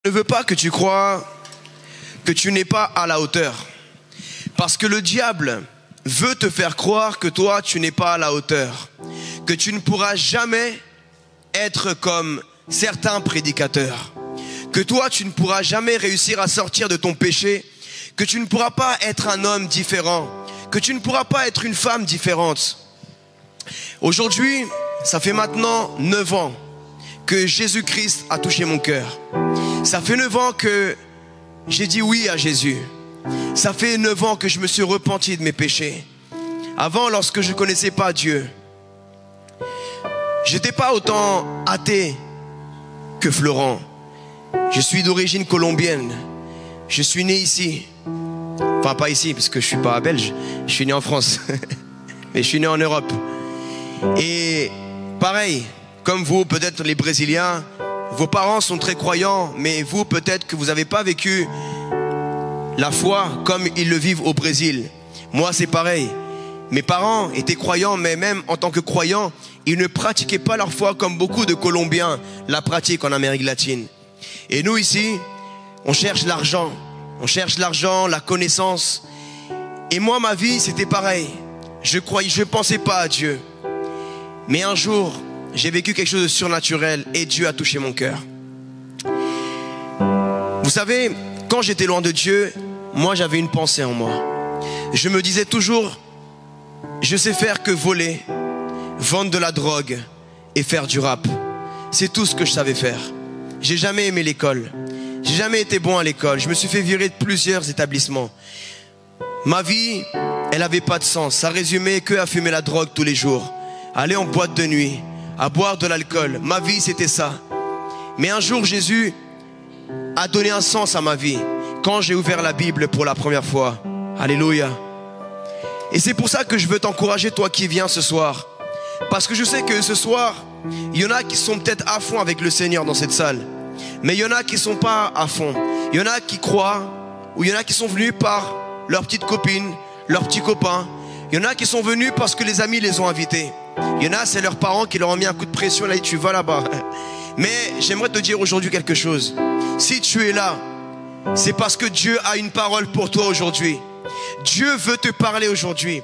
ne veux pas que tu crois que tu n'es pas à la hauteur. Parce que le diable veut te faire croire que toi, tu n'es pas à la hauteur. Que tu ne pourras jamais être comme certains prédicateurs. Que toi, tu ne pourras jamais réussir à sortir de ton péché. Que tu ne pourras pas être un homme différent. Que tu ne pourras pas être une femme différente. Aujourd'hui, ça fait maintenant 9 ans que Jésus-Christ a touché mon cœur. Ça fait 9 ans que j'ai dit oui à Jésus. Ça fait 9 ans que je me suis repenti de mes péchés. Avant, lorsque je ne connaissais pas Dieu, je n'étais pas autant athée que Florent. Je suis d'origine colombienne. Je suis né ici. Enfin, pas ici, parce que je ne suis pas belge. Je suis né en France. Mais je suis né en Europe. Et pareil, comme vous, peut-être les Brésiliens, vos parents sont très croyants, mais vous, peut-être que vous n'avez pas vécu la foi comme ils le vivent au Brésil. Moi, c'est pareil. Mes parents étaient croyants, mais même en tant que croyants, ils ne pratiquaient pas leur foi comme beaucoup de Colombiens la pratiquent en Amérique latine. Et nous, ici, on cherche l'argent. On cherche l'argent, la connaissance. Et moi, ma vie, c'était pareil. Je pensais pas à Dieu. Mais un jour, j'ai vécu quelque chose de surnaturel et Dieu a touché mon cœur. Vous savez, quand j'étais loin de Dieu, moi j'avais une pensée en moi. Je me disais toujours, je sais faire que voler, vendre de la drogue et faire du rap. C'est tout ce que je savais faire. J'ai jamais aimé l'école. J'ai jamais été bon à l'école. Je me suis fait virer de plusieurs établissements. Ma vie, elle n'avait pas de sens. Ça résumait que à fumer la drogue tous les jours. Aller en boîte de nuit, à boire de l'alcool. Ma vie, c'était ça. Mais un jour, Jésus a donné un sens à ma vie quand j'ai ouvert la Bible pour la première fois. Alléluia. Et c'est pour ça que je veux t'encourager, toi qui viens ce soir. Parce que je sais que ce soir, il y en a qui sont peut-être à fond avec le Seigneur dans cette salle. Mais il y en a qui ne sont pas à fond. Il y en a qui croient, ou il y en a qui sont venus par leur petite copine, leur petit copain. Il y en a qui sont venus parce que les amis les ont invités. Il y en a, c'est leurs parents qui leur ont mis un coup de pression. Là, tu vas là-bas. Mais j'aimerais te dire aujourd'hui quelque chose. Si tu es là, c'est parce que Dieu a une parole pour toi aujourd'hui. Dieu veut te parler aujourd'hui.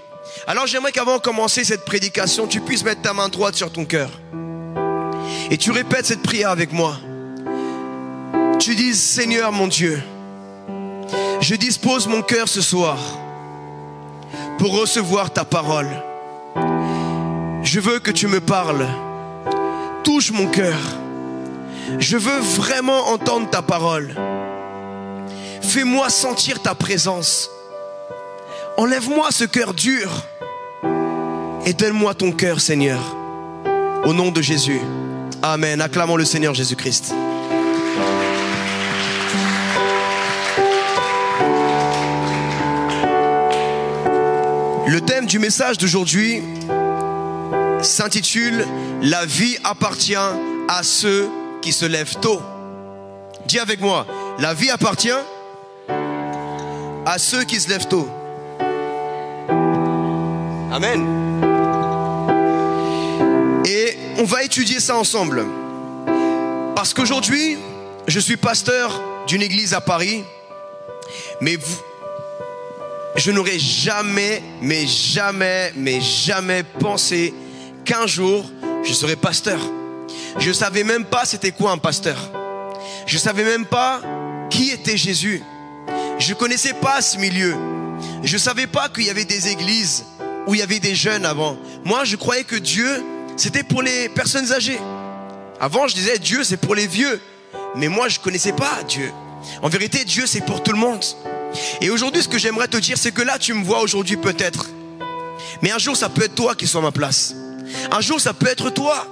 Alors j'aimerais qu'avant de commencer cette prédication, tu puisses mettre ta main droite sur ton cœur. Et tu répètes cette prière avec moi. Tu dis, Seigneur mon Dieu, je dispose mon cœur ce soir pour recevoir ta parole. Je veux que tu me parles. Touche mon cœur. Je veux vraiment entendre ta parole. Fais-moi sentir ta présence. Enlève-moi ce cœur dur et donne-moi ton cœur, Seigneur. Au nom de Jésus. Amen. Acclamons le Seigneur Jésus-Christ. Le thème du message d'aujourd'hui s'intitule « La vie appartient à ceux qui se lèvent tôt ». Dis avec moi, la vie appartient à ceux qui se lèvent tôt. Amen. Et on va étudier ça ensemble. Parce qu'aujourd'hui, je suis pasteur d'une église à Paris. Mais je n'aurais jamais pensé qu'un jour, je serais pasteur. Je ne savais même pas c'était quoi un pasteur. Je ne savais même pas qui était Jésus. Je ne connaissais pas ce milieu. Je ne savais pas qu'il y avait des églises où il y avait des jeunes avant. Moi, je croyais que Dieu, c'était pour les personnes âgées. Avant, je disais Dieu, c'est pour les vieux. Mais moi, je ne connaissais pas Dieu. En vérité, Dieu, c'est pour tout le monde. Et aujourd'hui, ce que j'aimerais te dire, c'est que là, tu me vois aujourd'hui peut-être. Mais un jour, ça peut être toi qui sois à ma place. Un jour, ça peut être toi.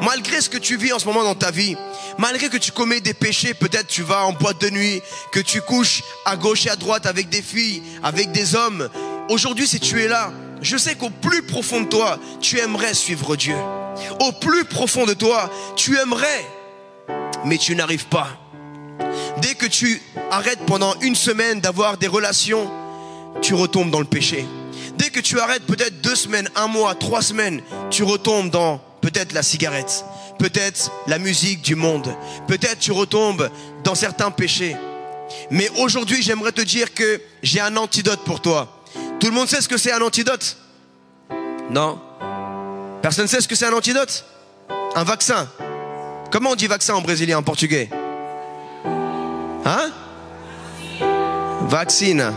Malgré ce que tu vis en ce moment dans ta vie, malgré que tu commets des péchés, peut-être tu vas en boîte de nuit, que tu couches à gauche et à droite avec des filles, avec des hommes. Aujourd'hui, si tu es là, je sais qu'au plus profond de toi, tu aimerais suivre Dieu. Au plus profond de toi, tu aimerais, mais tu n'arrives pas. Dès que tu arrêtes pendant une semaine d'avoir des relations, tu retombes dans le péché. Dès que tu arrêtes peut-être 2 semaines, 1 mois, 3 semaines, tu retombes dans peut-être la cigarette. peut-être la musique du monde. Peut-être tu retombes dans certains péchés. Mais aujourd'hui, j'aimerais te dire que j'ai un antidote pour toi. Tout le monde sait ce que c'est un antidote? Non? Personne ne sait ce que c'est un antidote? Un vaccin. Comment on dit vaccin en brésilien, en portugais? Hein? Vaccine.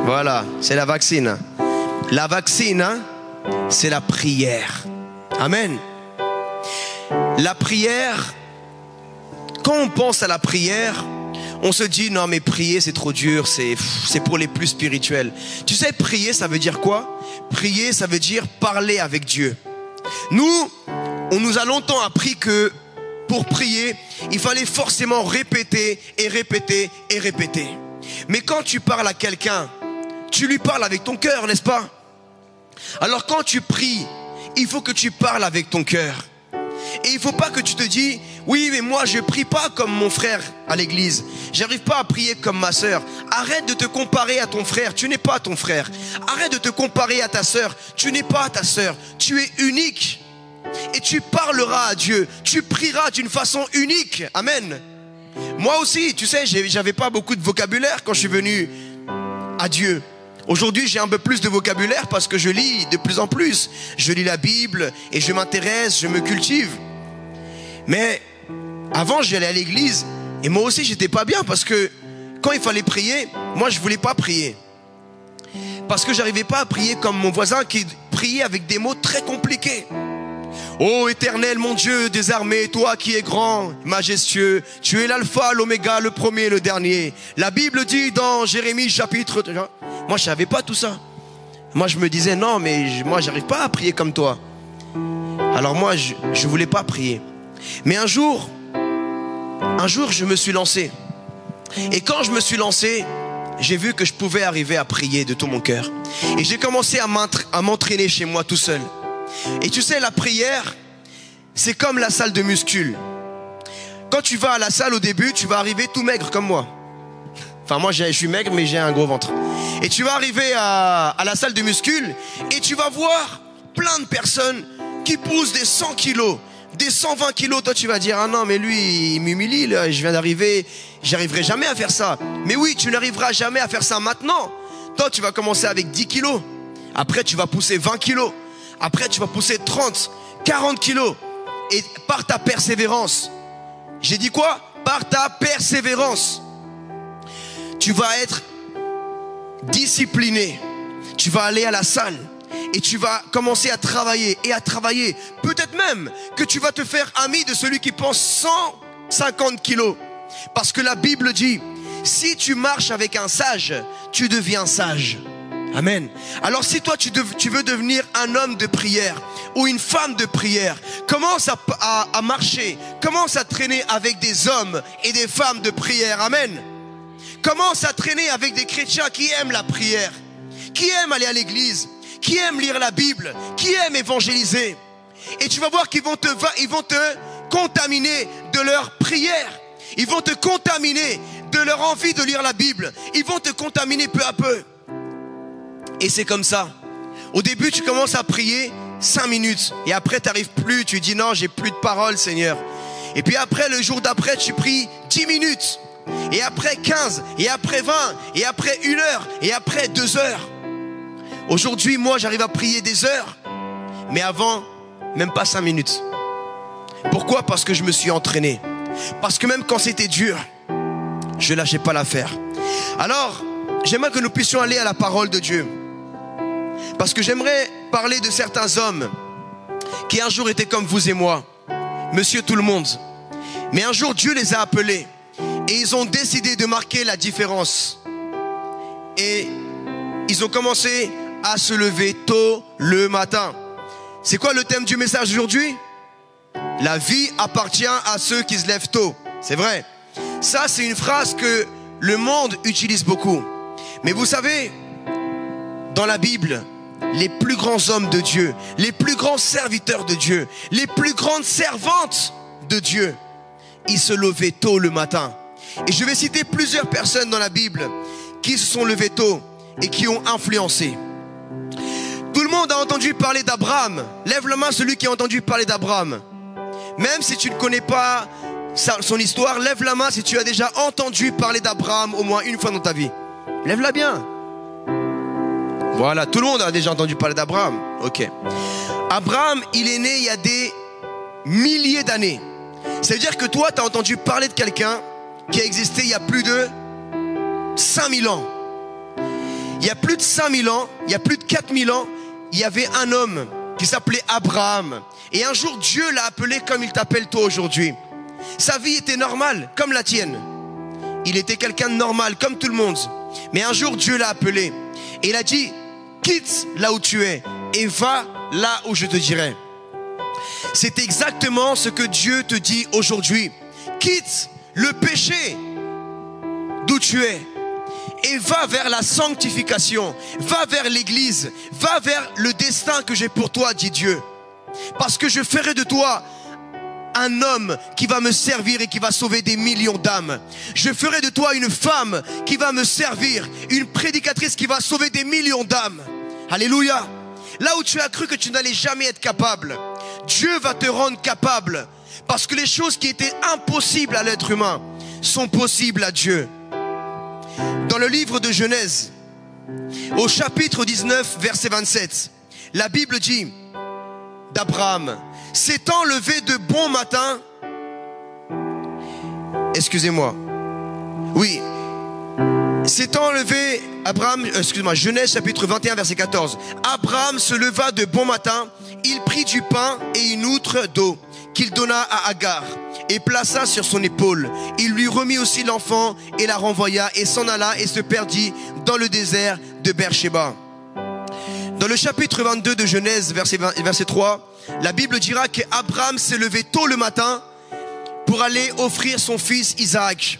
Voilà, c'est la vaccine. La vaccine, hein, c'est la prière. Amen. La prière, quand on pense à la prière, on se dit non mais prier c'est trop dur, c'est pour les plus spirituels. Tu sais, prier ça veut dire quoi? Prier ça veut dire parler avec Dieu. Nous, on nous a longtemps appris que pour prier, il fallait forcément répéter et répéter et répéter. Mais quand tu parles à quelqu'un, tu lui parles avec ton cœur, n'est-ce pas? Alors quand tu pries, il faut que tu parles avec ton cœur. Et il ne faut pas que tu te dis, oui mais moi je ne prie pas comme mon frère à l'église. J'arrive pas à prier comme ma sœur. Arrête de te comparer à ton frère, tu n'es pas ton frère. Arrête de te comparer à ta sœur, tu n'es pas ta sœur. Tu es unique. Et tu parleras à Dieu, tu prieras d'une façon unique. Amen. Moi aussi, tu sais, j'avais pas beaucoup de vocabulaire quand je suis venu à Dieu. Aujourd'hui, j'ai un peu plus de vocabulaire parce que je lis de plus en plus. Je lis la Bible et je m'intéresse, je me cultive. Mais avant, j'allais à l'église et moi aussi, j'étais pas bien parce que quand il fallait prier, moi, je voulais pas prier. Parce que j'arrivais pas à prier comme mon voisin qui priait avec des mots très compliqués. Ô éternel, mon Dieu des armées, toi qui es grand, majestueux, tu es l'alpha, l'oméga, le premier et le dernier. La Bible dit dans Jérémie chapitre... Moi, je savais pas tout ça. Moi, je me disais, non, mais moi, j'arrive pas à prier comme toi. Alors moi, je voulais pas prier. Mais un jour, je me suis lancé. Et quand je me suis lancé, j'ai vu que je pouvais arriver à prier de tout mon cœur. Et j'ai commencé à m'entraîner chez moi tout seul. Et tu sais, la prière, c'est comme la salle de muscu. Quand tu vas à la salle au début, tu vas arriver tout maigre comme moi. Enfin, moi, je suis maigre, mais j'ai un gros ventre. Et tu vas arriver à la salle de muscu et tu vas voir plein de personnes qui poussent des 100 kilos, des 120 kilos. Toi, tu vas dire, ah non, mais lui, il m'humilie, là, je viens d'arriver, j'arriverai jamais à faire ça. Mais oui, tu n'arriveras jamais à faire ça maintenant. Toi, tu vas commencer avec 10 kilos. Après, tu vas pousser 20 kilos. Après, tu vas pousser 30, 40 kilos. Et par ta persévérance. J'ai dit quoi? Par ta persévérance. Tu vas être discipliné. Tu vas aller à la salle. Et tu vas commencer à travailler et à travailler. Peut-être même que tu vas te faire ami de celui qui pense 150 kilos. Parce que la Bible dit, si tu marches avec un sage, tu deviens sage. Amen. Alors si toi tu veux devenir un homme de prière ou une femme de prière, commence à marcher, commence à traîner avec des hommes et des femmes de prière. Amen. Commence à traîner avec des chrétiens qui aiment la prière, qui aiment aller à l'église, qui aiment lire la Bible, qui aiment évangéliser. Et tu vas voir qu'ils vont te contaminer de leur prière. Ils vont te contaminer de leur envie de lire la Bible. Ils vont te contaminer peu à peu. Et c'est comme ça. Au début, tu commences à prier 5 minutes. Et après, tu n'arrives plus. Tu dis non, j'ai plus de parole, Seigneur. Et puis après, le jour d'après, tu pries 10 minutes. Et après 15. Et après 20. Et après 1 heure. Et après 2 heures. Aujourd'hui, moi, j'arrive à prier des heures. Mais avant, même pas 5 minutes. Pourquoi? Parce que je me suis entraîné. Parce que même quand c'était dur, je ne lâchais pas l'affaire. Alors, j'aimerais que nous puissions aller à la parole de Dieu. Parce que j'aimerais parler de certains hommes qui un jour étaient comme vous et moi, monsieur tout le monde. Mais un jour Dieu les a appelés et ils ont décidé de marquer la différence. Et ils ont commencé à se lever tôt le matin. C'est quoi le thème du message d'aujourd'hui? La vie appartient à ceux qui se lèvent tôt. C'est vrai. Ça, c'est une phrase que le monde utilise beaucoup. Mais vous savez, dans la Bible, les plus grands hommes de Dieu, les plus grands serviteurs de Dieu, les plus grandes servantes de Dieu, ils se levaient tôt le matin. Et je vais citer plusieurs personnes dans la Bible qui se sont levées tôt et qui ont influencé. Tout le monde a entendu parler d'Abraham. Lève la main celui qui a entendu parler d'Abraham. Même si tu ne connais pas son histoire, lève la main si tu as déjà entendu parler d'Abraham au moins une fois dans ta vie. Lève-la bien. Voilà, tout le monde a déjà entendu parler d'Abraham. Ok. Abraham, il est né il y a des milliers d'années. Ça veut dire que toi, tu as entendu parler de quelqu'un qui a existé il y a plus de 5000 ans. Il y a plus de 5000 ans, il y a plus de 4000 ans, il y avait un homme qui s'appelait Abraham. Et un jour, Dieu l'a appelé comme il t'appelle toi aujourd'hui. Sa vie était normale, comme la tienne. Il était quelqu'un de normal, comme tout le monde. Mais un jour, Dieu l'a appelé. Et il a dit, quitte là où tu es et va là où je te dirai. C'est exactement ce que Dieu te dit aujourd'hui. Quitte le péché d'où tu es et va vers la sanctification. Va vers l'église. Va vers le destin que j'ai pour toi, dit Dieu. Parce que je ferai de toi un homme qui va me servir et qui va sauver des millions d'âmes. Je ferai de toi une femme qui va me servir, une prédicatrice qui va sauver des millions d'âmes. Alléluia. Là où tu as cru que tu n'allais jamais être capable, Dieu va te rendre capable. Parce que les choses qui étaient impossibles à l'être humain sont possibles à Dieu. Dans le livre de Genèse, au chapitre 19, verset 27, la Bible dit d'Abraham, s'étant levé de bon matin, excusez-moi, oui, s'étant levé, Genèse chapitre 21, verset 14, Abraham se leva de bon matin, il prit du pain et une outre d'eau qu'il donna à Agar et plaça sur son épaule. Il lui remit aussi l'enfant et la renvoya et s'en alla et se perdit dans le désert de Beersheba. Dans le chapitre 22 de Genèse, verset 3, la Bible dira qu'Abraham s'est levé tôt le matin pour aller offrir son fils Isaac.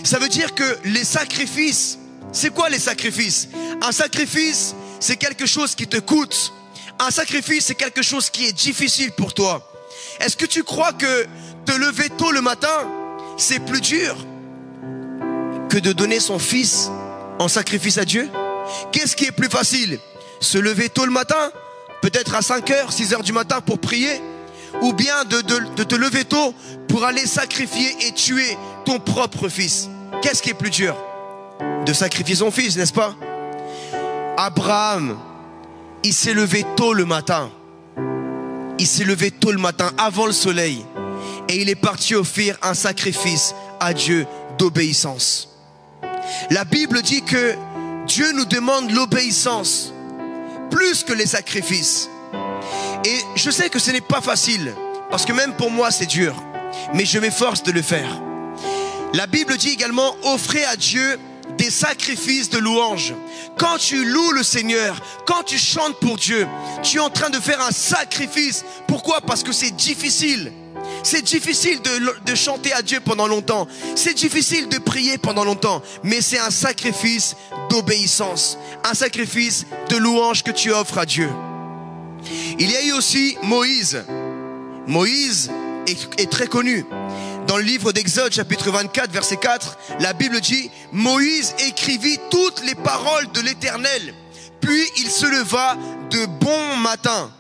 Ça veut dire que les sacrifices, c'est quoi les sacrifices? Un sacrifice, c'est quelque chose qui te coûte. Un sacrifice, c'est quelque chose qui est difficile pour toi. Est-ce que tu crois que te lever tôt le matin, c'est plus dur que de donner son fils en sacrifice à Dieu? Qu'est-ce qui est plus facile? Se lever tôt le matin, peut-être à 5h, 6h du matin pour prier, ou bien de te lever tôt pour aller sacrifier et tuer ton propre fils? Qu'est-ce qui est plus dur? De sacrifier son fils, n'est-ce pas? Abraham, il s'est levé tôt le matin. Il s'est levé tôt le matin, avant le soleil. Et il est parti offrir un sacrifice à Dieu d'obéissance. La Bible dit que Dieu nous demande l'obéissance plus que les sacrifices. Et je sais que ce n'est pas facile, parce que même pour moi c'est dur, mais je m'efforce de le faire. La Bible dit également, offrez à Dieu des sacrifices de louange. Quand tu loues le Seigneur, quand tu chantes pour Dieu, tu es en train de faire un sacrifice. Pourquoi? Parce que c'est difficile. C'est difficile de chanter à Dieu pendant longtemps. C'est difficile de prier pendant longtemps. Mais c'est un sacrifice d'obéissance. Un sacrifice de louange que tu offres à Dieu. Il y a eu aussi Moïse. Moïse est très connu. Dans le livre d'Exode, chapitre 24, verset 4, la Bible dit « Moïse écrivit toutes les paroles de l'Éternel. Puis il se leva de bon matin,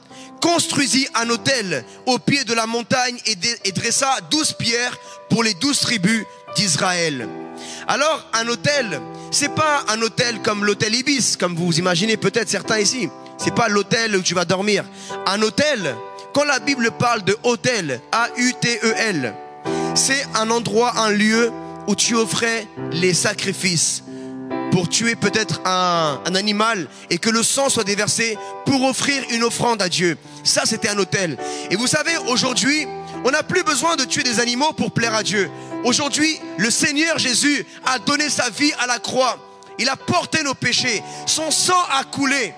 construisit un autel au pied de la montagne et dressa 12 pierres pour les 12 tribus d'Israël. » Alors, un autel, c'est pas un hôtel comme l'hôtel Ibis, comme vous imaginez peut-être certains ici. C'est pas l'hôtel où tu vas dormir. Un hôtel, quand la Bible parle de hôtel, A-U-T-E-L, c'est un endroit, un lieu où tu offrais les sacrifices pour tuer peut-être un animal et que le sang soit déversé pour offrir une offrande à Dieu. Ça, c'était un autel. Et vous savez, aujourd'hui, on n'a plus besoin de tuer des animaux pour plaire à Dieu. Aujourd'hui, le Seigneur Jésus a donné sa vie à la croix. Il a porté nos péchés. Son sang a coulé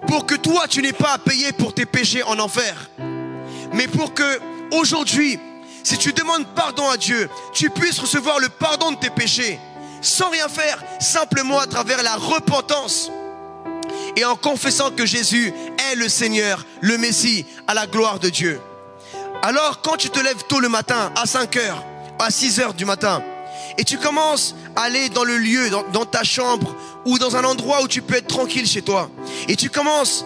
pour que toi, tu n'aies pas à payer pour tes péchés en enfer. Mais pour que, aujourd'hui, si tu demandes pardon à Dieu, tu puisses recevoir le pardon de tes péchés sans rien faire, simplement à travers la repentance et en confessant que Jésus est le Seigneur, le Messie, à la gloire de Dieu. Alors quand tu te lèves tôt le matin, à 5h, à 6h du matin, et tu commences à aller dans le lieu, dans ta chambre ou dans un endroit où tu peux être tranquille chez toi, et tu commences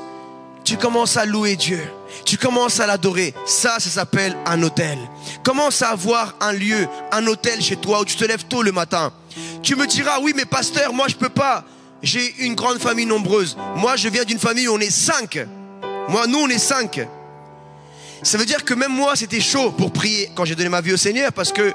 à louer Dieu. Tu commences à l'adorer. Ça s'appelle un autel. Commence à avoir un lieu, un autel chez toi où tu te lèves tôt le matin. Tu me diras, oui mais pasteur, moi je peux pas. J'ai une grande famille nombreuse. Moi je viens d'une famille où on est 5. Nous on est 5. Ça veut dire que même moi c'était chaud pour prier quand j'ai donné ma vie au Seigneur, parce que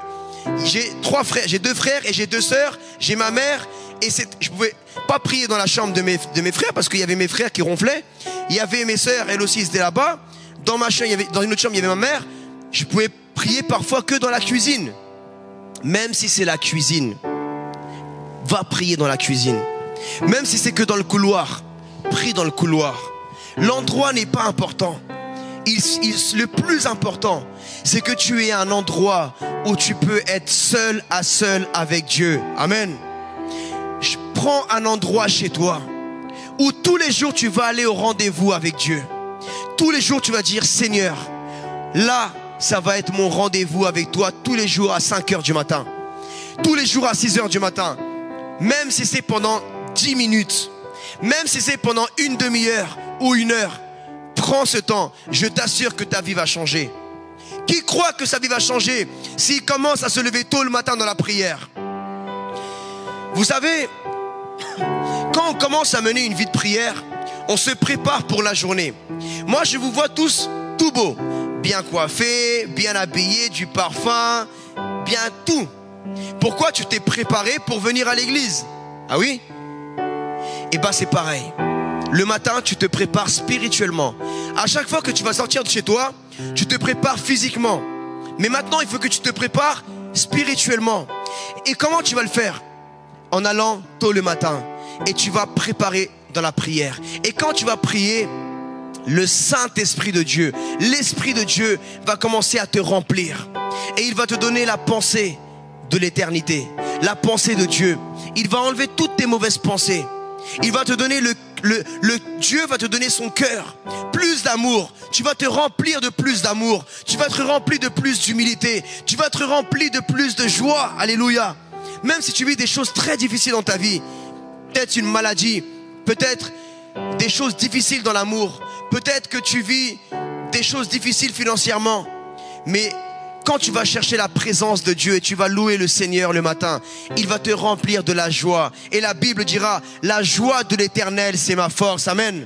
j'ai 3 frères, j'ai 2 frères et j'ai 2 sœurs, j'ai ma mère, et je pouvais pas prier dans la chambre de mes frères parce qu'il y avait mes frères qui ronflaient, il y avait mes sœurs, elles aussi étaient là-bas, dans une autre chambre il y avait ma mère. Je pouvais prier parfois que dans la cuisine. Même si c'est la cuisine, va prier dans la cuisine. Même si c'est que dans le couloir, prie dans le couloir. L'endroit n'est pas important. Le plus important, c'est que tu aies un endroit où tu peux être seul à seul avec Dieu. Amen. Prends un endroit chez toi où tous les jours tu vas aller au rendez-vous avec Dieu. Tous les jours tu vas dire, Seigneur, là ça va être mon rendez-vous avec toi tous les jours à 5 heures du matin. Tous les jours à 6 heures du matin. Même si c'est pendant 10 minutes. Même si c'est pendant une demi-heure ou 1 heure. Prends ce temps, je t'assure que ta vie va changer. Qui croit que sa vie va changer s'il commence à se lever tôt le matin dans la prière? Vous savez, quand on commence à mener une vie de prière, on se prépare pour la journée. Moi, je vous vois tous tout beau, bien coiffés, bien habillés, du parfum, bien tout. Pourquoi tu t'es préparé pour venir à l'église? Ah oui? Eh bien, c'est pareil. Le matin, tu te prépares spirituellement. À chaque fois que tu vas sortir de chez toi, tu te prépares physiquement. Mais maintenant, il faut que tu te prépares spirituellement. Et comment tu vas le faire? En allant tôt le matin. Et tu vas préparer dans la prière. Et quand tu vas prier, le Saint-Esprit de Dieu, l'Esprit de Dieu va commencer à te remplir. Et il va te donner la pensée de l'éternité, la pensée de Dieu. Il va enlever toutes tes mauvaises pensées. Il va te donner Dieu va te donner son cœur, plus d'amour. Tu vas te remplir de plus d'amour. Tu vas être rempli de plus d'humilité. Tu vas être rempli de plus de joie. Alléluia. Même si tu vis des choses très difficiles dans ta vie, peut-être une maladie, peut-être des choses difficiles dans l'amour, peut-être que tu vis des choses difficiles financièrement, mais quand tu vas chercher la présence de Dieu et tu vas louer le Seigneur le matin, il va te remplir de la joie. Et la Bible dira, la joie de l'Éternel, c'est ma force. Amen.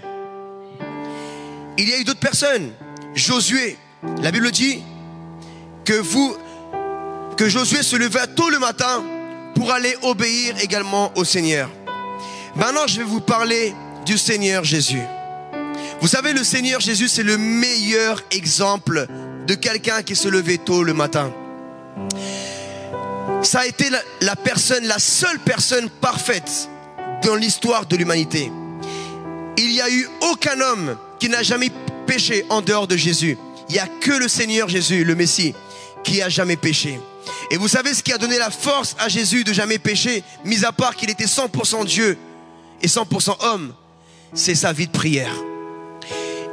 Il y a eu d'autres personnes. Josué, la Bible dit que Josué se leva tôt le matin pour aller obéir également au Seigneur. Maintenant, je vais vous parler du Seigneur Jésus. Vous savez, le Seigneur Jésus, c'est le meilleur exemple de quelqu'un qui se levait tôt le matin. Ça a été la seule personne parfaite dans l'histoire de l'humanité. Il n'y a eu aucun homme qui n'a jamais péché en dehors de Jésus. Il n'y a que le Seigneur Jésus, le Messie, qui a jamais péché. Et vous savez ce qui a donné la force à Jésus de jamais pécher, mis à part qu'il était 100% Dieu et 100% homme? C'est sa vie de prière.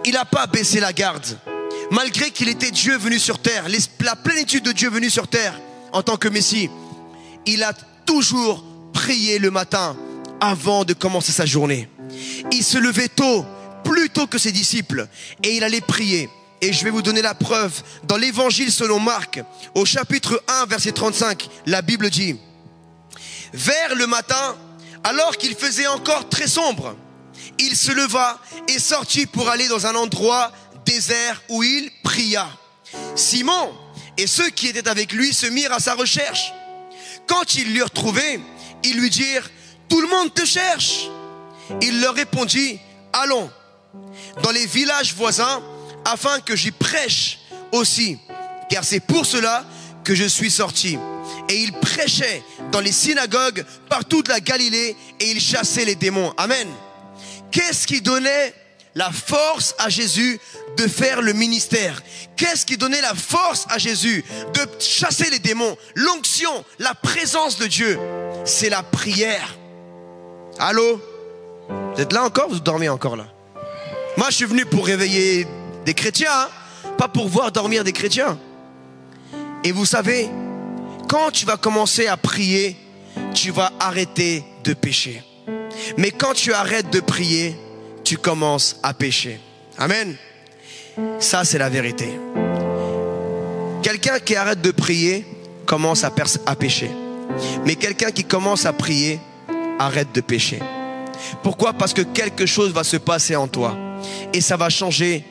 Il n'a pas baissé la garde. Malgré qu'il était Dieu venu sur terre, la plénitude de Dieu venu sur terre en tant que Messie, il a toujours prié le matin avant de commencer sa journée. Il se levait tôt, plus tôt que ses disciples, et il allait prier. Et je vais vous donner la preuve. Dans l'évangile selon Marc, au chapitre 1, verset 35, la Bible dit: vers le matin, alors qu'il faisait encore très sombre, il se leva et sortit pour aller dans un endroit désert où il pria. Simon et ceux qui étaient avec lui se mirent à sa recherche. Quand ils l'eurent trouvé, ils lui dirent: tout le monde te cherche. Il leur répondit: allons dans les villages voisins afin que j'y prêche aussi, car c'est pour cela que je suis sorti. Et il prêchait dans les synagogues par toute la Galilée et il chassait les démons. Amen. Qu'est-ce qui donnait la force à Jésus de faire le ministère? Qu'est-ce qui donnait la force à Jésus de chasser les démons? L'onction, la présence de Dieu, c'est la prière. Allô? Vous êtes là encore? Vous dormez encore là? Moi je suis venu pour réveiller des chrétiens, hein? Pas pour voir dormir des chrétiens. Et vous savez, quand tu vas commencer à prier, tu vas arrêter de pécher. Mais quand tu arrêtes de prier, tu commences à pécher. Amen. Ça, c'est la vérité. Quelqu'un qui arrête de prier commence à pécher. Mais quelqu'un qui commence à prier arrête de pécher. Pourquoi? Parce que quelque chose va se passer en toi. Et ça va changer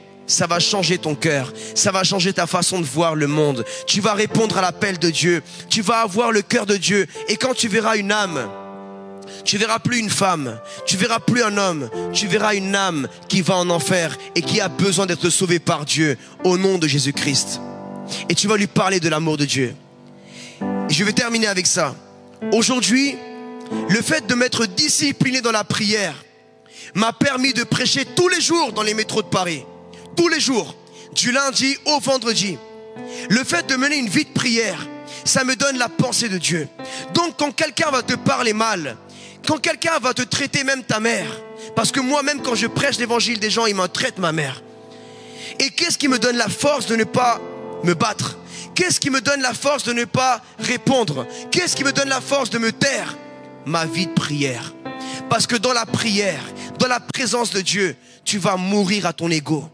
ton cœur. Ça va changer ta façon de voir le monde. Tu vas répondre à l'appel de Dieu. Tu vas avoir le cœur de Dieu. Et quand tu verras une âme, tu verras plus une femme, tu verras plus un homme, tu verras une âme qui va en enfer et qui a besoin d'être sauvée par Dieu au nom de Jésus-Christ. Et tu vas lui parler de l'amour de Dieu. Et je vais terminer avec ça. Aujourd'hui, le fait de m'être discipliné dans la prière m'a permis de prêcher tous les jours dans les métros de Paris. Tous les jours, du lundi au vendredi. Le fait de mener une vie de prière, ça me donne la pensée de Dieu. Donc quand quelqu'un va te parler mal, quand quelqu'un va te traiter même ta mère, parce que moi-même quand je prêche l'évangile des gens, ils me traitent ma mère. Et qu'est-ce qui me donne la force de ne pas me battre? Qu'est-ce qui me donne la force de ne pas répondre? Qu'est-ce qui me donne la force de me taire? Ma vie de prière. Parce que dans la prière, dans la présence de Dieu, tu vas mourir à ton ego.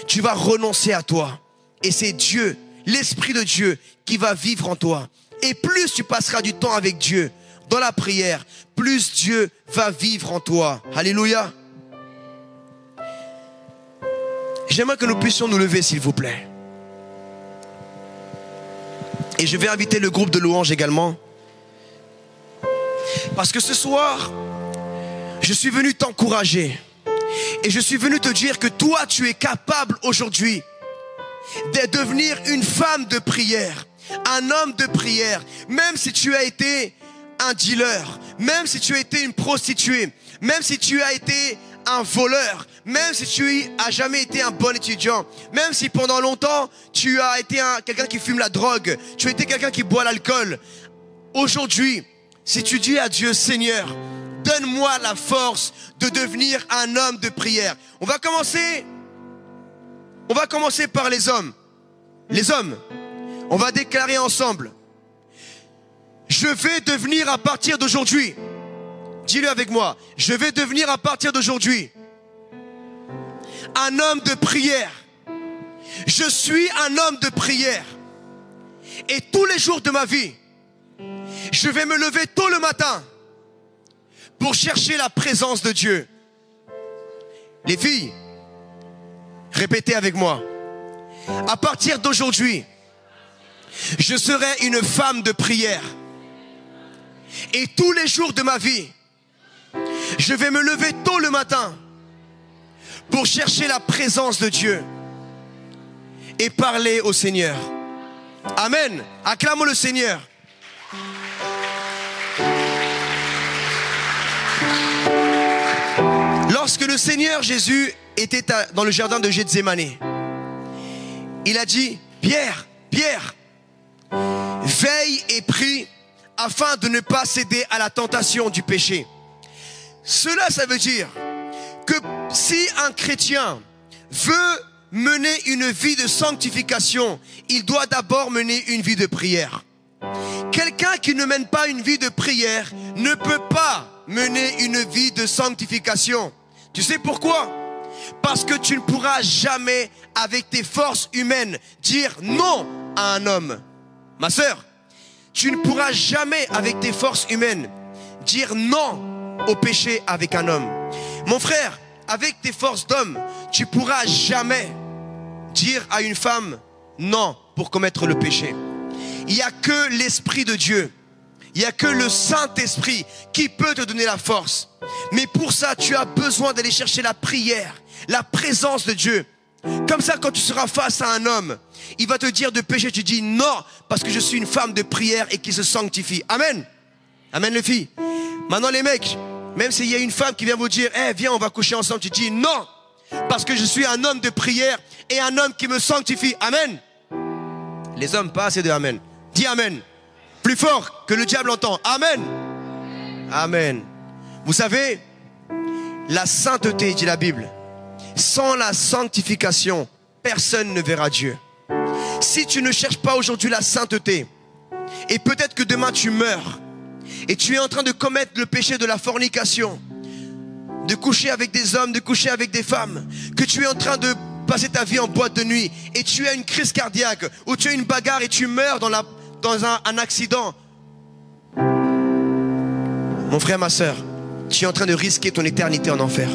Tu vas renoncer à toi. Et c'est Dieu, l'Esprit de Dieu, qui va vivre en toi. Et plus tu passeras du temps avec Dieu, dans la prière, plus Dieu va vivre en toi. Alléluia. J'aimerais que nous puissions nous lever, s'il vous plaît. Et je vais inviter le groupe de louanges également. Parce que ce soir, je suis venu t'encourager. Et je suis venu te dire que toi, tu es capable aujourd'hui de devenir une femme de prière, un homme de prière. Même si tu as été un dealer, même si tu as été une prostituée, même si tu as été un voleur, même si tu as jamais été un bon étudiant, même si pendant longtemps tu as été quelqu'un qui fume la drogue, tu as été quelqu'un qui boit l'alcool. Aujourd'hui, si tu dis à Dieu, Seigneur, donne-moi la force de devenir un homme de prière. On va commencer par les hommes. Les hommes, on va déclarer ensemble. Je vais devenir à partir d'aujourd'hui. Dis-le avec moi. Je vais devenir à partir d'aujourd'hui un homme de prière. Je suis un homme de prière. Et tous les jours de ma vie, je vais me lever tôt le matin pour chercher la présence de Dieu. Les filles, répétez avec moi. À partir d'aujourd'hui, je serai une femme de prière. Et tous les jours de ma vie, je vais me lever tôt le matin pour chercher la présence de Dieu et parler au Seigneur. Amen. Acclamons le Seigneur. Lorsque le Seigneur Jésus était dans le jardin de Gethsémani, il a dit, Pierre, Pierre, veille et prie afin de ne pas céder à la tentation du péché. Cela, ça veut dire que si un chrétien veut mener une vie de sanctification, il doit d'abord mener une vie de prière. Quelqu'un qui ne mène pas une vie de prière ne peut pas mener une vie de sanctification. Tu sais pourquoi? Parce que tu ne pourras jamais, avec tes forces humaines, dire non à un homme. Ma sœur, tu ne pourras jamais, avec tes forces humaines, dire non au péché avec un homme. Mon frère, avec tes forces d'homme, tu ne pourras jamais dire à une femme non pour commettre le péché. Il n'y a que l'Esprit de Dieu, il n'y a que le Saint-Esprit qui peut te donner la force. Mais pour ça, tu as besoin d'aller chercher la prière, la présence de Dieu. Comme ça, quand tu seras face à un homme, il va te dire de pécher, tu dis non, parce que je suis une femme de prière et qui se sanctifie. Amen. Amen les filles. Maintenant les mecs, même s'il y a une femme qui vient vous dire, viens on va coucher ensemble, tu dis non, parce que je suis un homme de prière et un homme qui me sanctifie. Amen. Les hommes, pas assez de amen. Dis amen. Plus fort que le diable entend. Amen. Amen. Vous savez, la sainteté, dit la Bible, sans la sanctification, personne ne verra Dieu. Si tu ne cherches pas aujourd'hui la sainteté, et peut-être que demain tu meurs, et tu es en train de commettre le péché de la fornication, de coucher avec des hommes, de coucher avec des femmes, que tu es en train de passer ta vie en boîte de nuit et tu as une crise cardiaque ou tu as une bagarre et tu meurs dans un accident. Mon frère, ma soeur, tu es en train de risquer ton éternité en enfer.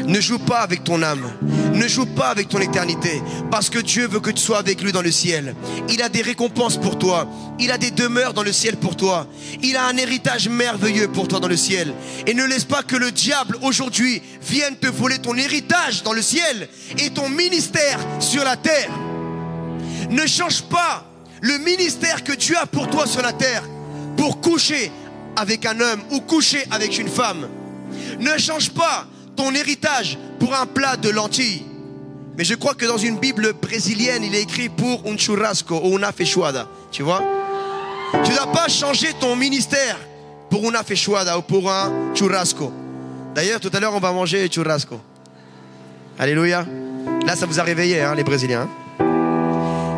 Ne joue pas avec ton âme. Ne joue pas avec ton éternité. Parce que Dieu veut que tu sois avec lui dans le ciel. Il a des récompenses pour toi. Il a des demeures dans le ciel pour toi. Il a un héritage merveilleux pour toi dans le ciel. Et ne laisse pas que le diable aujourd'hui vienne te voler ton héritage dans le ciel et ton ministère sur la terre. Ne change pas le ministère que Dieu a pour toi sur la terre pour coucher avec un homme ou coucher avec une femme. Ne change pas ton héritage pour un plat de lentilles. Mais je crois que dans une Bible brésilienne, il est écrit pour un churrasco ou una feijoada. Tu vois? Tu ne dois pas changer ton ministère pour una feijoada ou pour un churrasco. D'ailleurs, tout à l'heure, on va manger churrasco. Alléluia. Là, ça vous a réveillé, hein, les Brésiliens.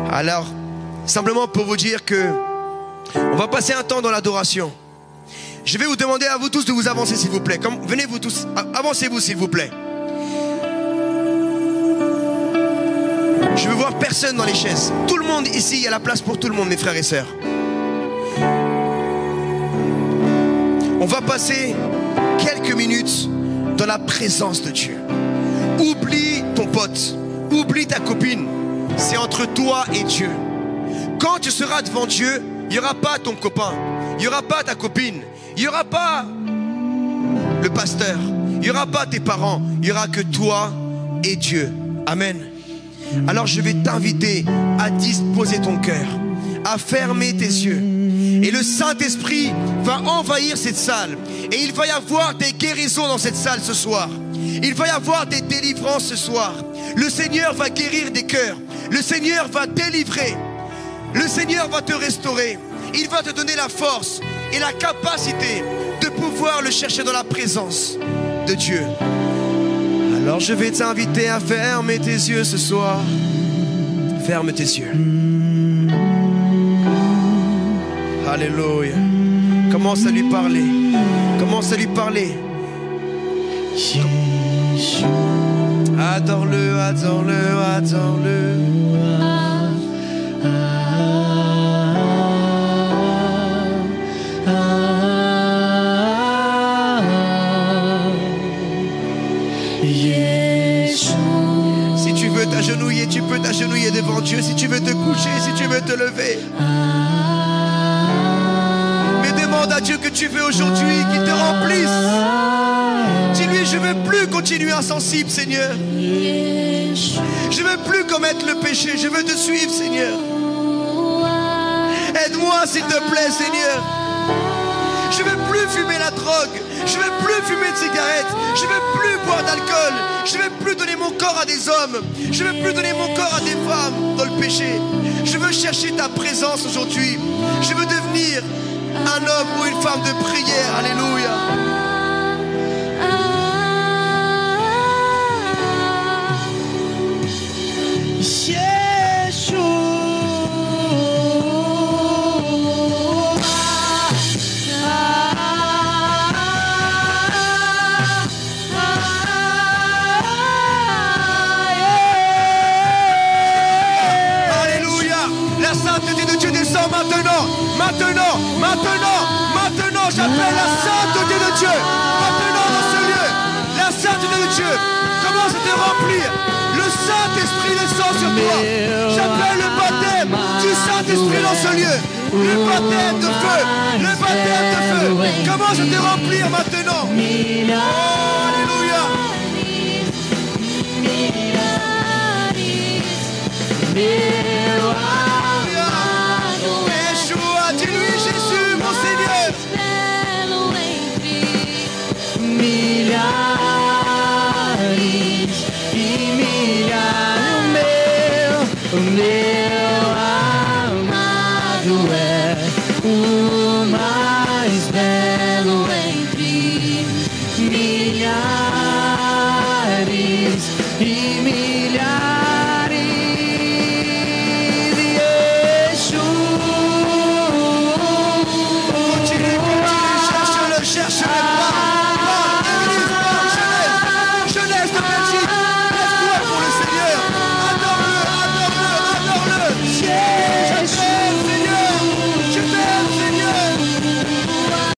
Alors, simplement pour vous dire que on va passer un temps dans l'adoration. Je vais vous demander à vous tous de vous avancer, s'il vous plaît. Venez vous tous, avancez-vous, s'il vous plaît. Je veux voir personne dans les chaises. Tout le monde ici, il y a la place pour tout le monde, mes frères et sœurs. On va passer quelques minutes dans la présence de Dieu. Oublie ton pote, oublie ta copine. C'est entre toi et Dieu. Quand tu seras devant Dieu, il n'y aura pas ton copain, il n'y aura pas ta copine, il n'y aura pas le pasteur, il n'y aura pas tes parents, il n'y aura que toi et Dieu. Amen. Alors je vais t'inviter à disposer ton cœur, à fermer tes yeux. Et le Saint-Esprit va envahir cette salle. Et il va y avoir des guérisons dans cette salle ce soir. Il va y avoir des délivrances ce soir. Le Seigneur va guérir des cœurs. Le Seigneur va délivrer. Le Seigneur va te restaurer. Il va te donner la force et la capacité de pouvoir le chercher dans la présence de Dieu. Alors je vais t'inviter à fermer tes yeux ce soir. Ferme tes yeux. Alléluia. Commence à lui parler. Commence à lui parler. Adore-le, adore-le, adore-le. Si tu veux t'agenouiller, tu peux t'agenouiller devant Dieu. Si tu veux te coucher, si tu veux te lever. Mais demande à Dieu que tu veux aujourd'hui, qu'il te remplisse. Dis-lui, je ne veux plus continuer insensible, Seigneur. Je ne veux plus commettre le péché. Je veux te suivre, Seigneur. Aide-moi, s'il te plaît, Seigneur. Je ne veux plus fumer la drogue. Je ne veux plus fumer de cigarettes. Je ne veux plus boire d'alcool. Je ne veux plus donner mon corps à des hommes. Je ne veux plus donner mon corps à des femmes dans le péché. Je veux chercher ta présence aujourd'hui. Je veux devenir un homme ou une femme de prière. Alléluia. Maintenant, j'appelle la sainteté de Dieu. Maintenant, dans ce lieu, la sainteté de Dieu commence à te remplir. Le Saint-Esprit descend sur toi. J'appelle le baptême du Saint-Esprit dans ce lieu. Le baptême de feu. Le baptême de feu. Commence à te remplir maintenant. Oh, alléluia. Yeshua, dis-lui Jésus, mon Seigneur. Milhares e milhares, o meu amado é o mais belo entre milhares e milhares. Continue, cherche-le, cherche-le.